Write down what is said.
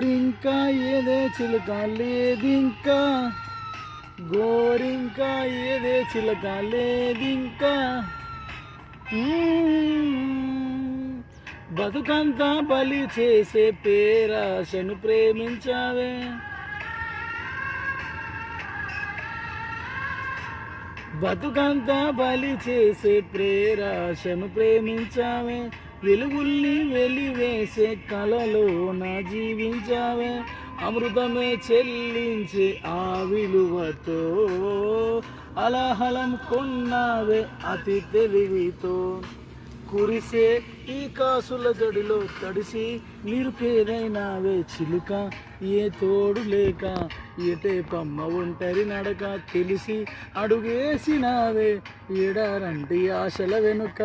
గోరింకా ఏదే చిలుక లేదింకా, గోరింకా ఏదే చిలుక లేదింకా. బతుకంతా బలి చేసే పేరాశను ప్రేమించావే, బతుకంతా బలి చేసే ప్రేరాశను ప్రేమించావే. వెలుగుల్ని వెలివేసే కలలో నా జీవించావే. అమృతమే చెల్లించే ఆ విలువతో అలాహలం కొన్నావే అతి తెలివితో. కురిసే ఈ కాసుల జడిలో తడిసి నిరుపేదైనావే చిలుక, ఏ తోడు లేక ఎటే పమ్మ ఒంటరి నడక తెలిసి అడుగేసినావే ఎడారంటి ఆశల వెనుక.